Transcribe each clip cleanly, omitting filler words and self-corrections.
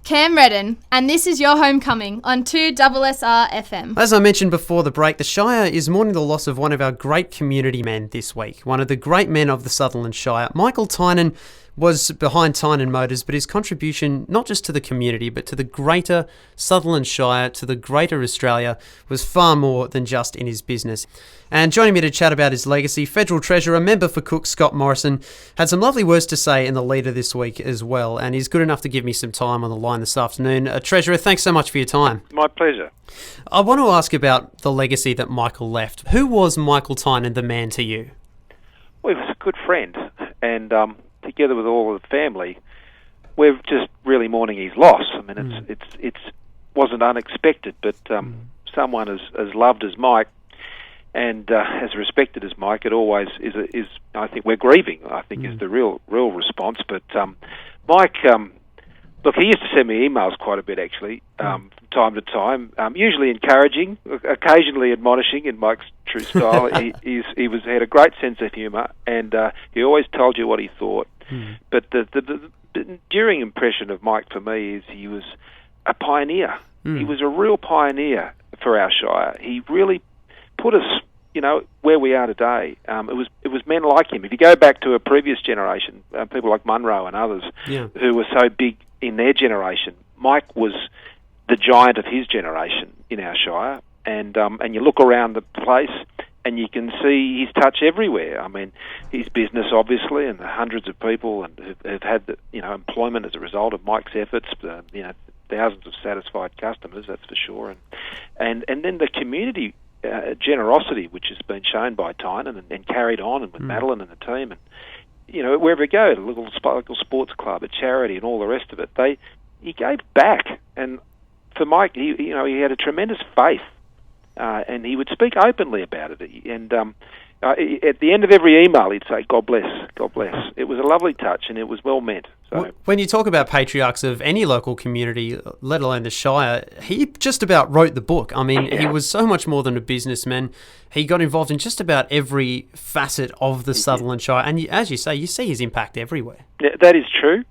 Cam Redden, and this is your homecoming on 2SSR FM. As I mentioned before the break, the Shire is mourning the loss of one of our great community men this week. One of the great men of the Sutherland Shire. Michael Tynan was behind Tynan Motors, but his contribution not just to the community, but to the greater Sutherland Shire, to the greater Australia, was far more than just in his business. And joining me to chat about his legacy, Federal Treasurer, member for Cook, Scott Morrison, had some lovely words to say in the leader this week as well, and he's good enough to give me some time on the line this afternoon. Treasurer, thanks so much for your time. My pleasure. I want to ask about the legacy that Michael left. Who was Michael Tynan, the man, to you? Well, he was a good friend, and together with all of the family, we're just really mourning his loss. I mean, it wasn't unexpected, but someone as loved as Mike and as respected as Mike, it always is. I think we're grieving. I think is the real response. But Mike, look, he used to send me emails quite a bit actually, from time to time. Usually encouraging, occasionally admonishing in Mike's true style. He had a great sense of humour, and he always told you what he thought. But the enduring impression of Mike for me is he was a pioneer. He was a real pioneer for our Shire. He really put us, where we are today. It was men like him. If you go back to a previous generation, people like Munro and others, who were so big in their generation, Mike was the giant of his generation in our Shire. And you look around the place, and you can see his touch everywhere. I mean, his business, obviously, and the hundreds of people have had employment as a result of Mike's efforts. Thousands of satisfied customers, that's for sure. And then the community generosity, which has been shown by Tynan and carried on, and with Madeline and the team, and wherever you go, the local sports club, a charity, and all the rest of it, he gave back. And for Mike, he had a tremendous faith. And he would speak openly about it. And at the end of every email, he'd say, "God bless, God bless." It was a lovely touch, and it was well meant. So, when you talk about patriarchs of any local community, let alone the Shire, he just about wrote the book. I mean, he was so much more than a businessman. He got involved in just about every facet of the Sutherland Shire. And as you say, you see his impact everywhere. Yeah, that is true.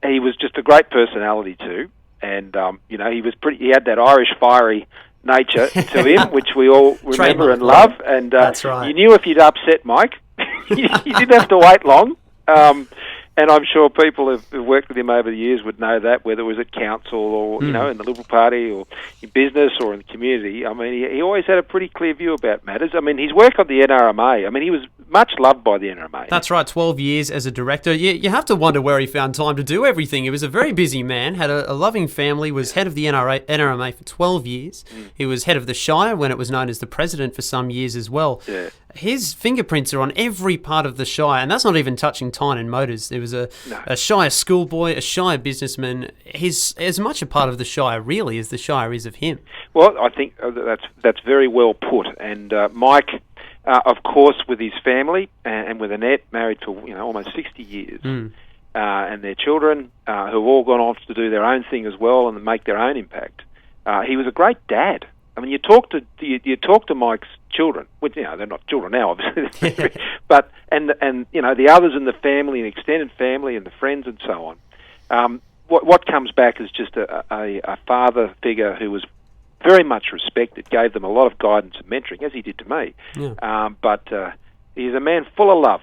He was just a great personality too. And, he had that Irish fiery nature to him, which we all remember and love. And that's right. You knew if you'd upset Mike, you didn't have to wait long. And I'm sure people who've worked with him over the years would know that, whether it was at council or, in the Liberal Party or in business or in the community. I mean, he always had a pretty clear view about matters. I mean, his work on the NRMA, I mean, he was much loved by the NRMA. That's right, 12 years as a director. You have to wonder where he found time to do everything. He was a very busy man, had a loving family, was head of the NRMA for 12 years. He was head of the Shire when it was known as the president for some years as well. Yeah. His fingerprints are on every part of the Shire, and that's not even touching Tynan Motors. There was a Shire schoolboy, a Shire businessman. He's as much a part of the Shire, really, as the Shire is of him. Well, I think that's very well put. And Mike, of course, with his family and with Annette, married for almost 60 years, and their children, who've all gone off to do their own thing as well and make their own impact. He was a great dad. I mean, you talk to Mike's children, which they're not children now, obviously, but and the others in the family and extended family and the friends and so on. What comes back is just a father figure who was very much respected, gave them a lot of guidance and mentoring, as he did to me. Yeah. But he's a man full of love.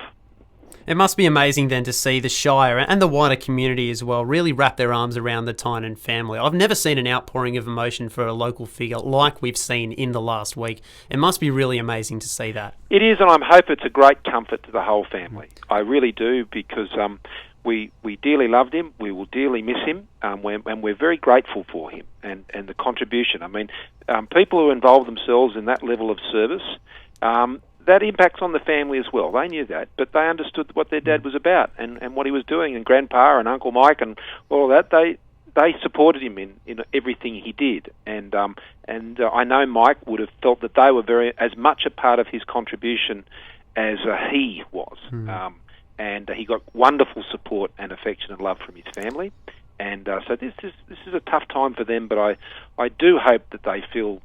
It must be amazing then to see the Shire and the wider community as well really wrap their arms around the Tynan family. I've never seen an outpouring of emotion for a local figure like we've seen in the last week. It must be really amazing to see that. It is, and I hope it's a great comfort to the whole family. I really do, because we dearly loved him. We will dearly miss him, and we're very grateful for him and the contribution. I mean, people who involve themselves in that level of service, that impacts on the family as well. They knew that, but they understood what their dad was about and what he was doing, and Grandpa and Uncle Mike and all of that. They supported him in everything he did, and I know Mike would have felt that they were as much a part of his contribution as he was. And he got wonderful support and affection and love from his family. And so this is a tough time for them, but I do hope that they feel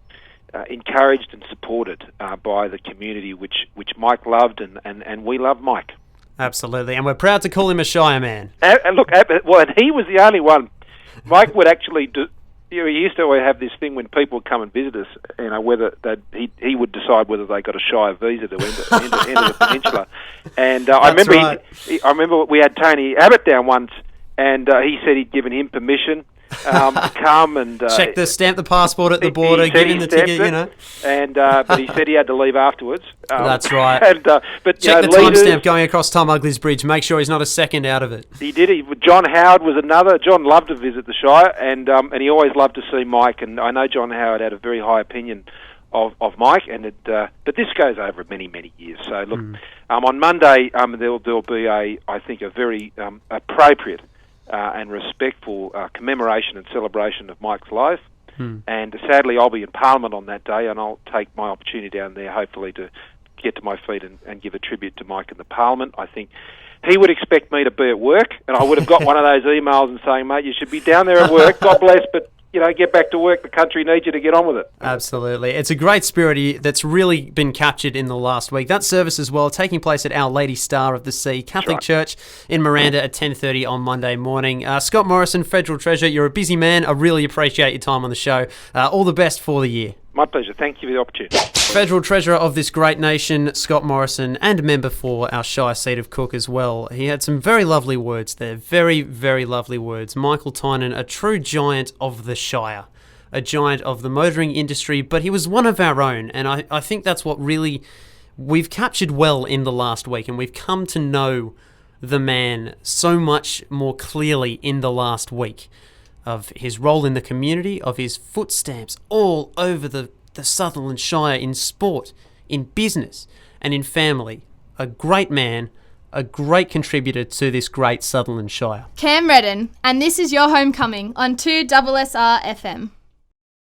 encouraged and supported by the community, which Mike loved, and we love Mike. Absolutely, and we're proud to call him a Shire man. And he was the only one Mike would actually do. He used to always have this thing when people would come and visit us, whether he would decide whether they got a Shire visa to enter the peninsula. And I remember we had Tony Abbott down once, and he said he'd given him permission to come and stamp the passport at the border, give him the ticket, but he said he had to leave afterwards. That's right. But check the timestamp going across Tom Ugly's bridge. Make sure he's not a second out of it. He did. John Howard was another. John loved to visit the Shire, and he always loved to see Mike. And I know John Howard had a very high opinion of Mike, but this goes over many, many years. So look, on Monday there'll be I think a very appropriate and respectful commemoration and celebration of Mike's life. And sadly, I'll be in Parliament on that day, and I'll take my opportunity down there, hopefully, to get to my feet and give a tribute to Mike in the Parliament. I think he would expect me to be at work, and I would have got one of those emails and saying, mate, you should be down there at work, God bless, but get back to work. The country needs you to get on with it. Absolutely. It's a great spirit that's really been captured in the last week. That service as well, taking place at Our Lady Star of the Sea Catholic Church in Miranda at 10:30 on Monday morning. Scott Morrison, Federal Treasurer, you're a busy man. I really appreciate your time on the show. All the best for the year. My pleasure. Thank you for the opportunity. Federal Treasurer of this great nation, Scott Morrison, and member for our Shire seat of Cook as well. He had some very lovely words there. Very, very lovely words. Michael Tynan, a true giant of the Shire, a giant of the motoring industry, but he was one of our own. And I think that's what really we've captured well in the last week, and we've come to know the man so much more clearly in the last week, of his role in the community, of his footsteps all over the Sutherland Shire in sport, in business, and in family. A great man, a great contributor to this great Sutherland Shire. Cam Redden, and this is your homecoming on 2SSR FM.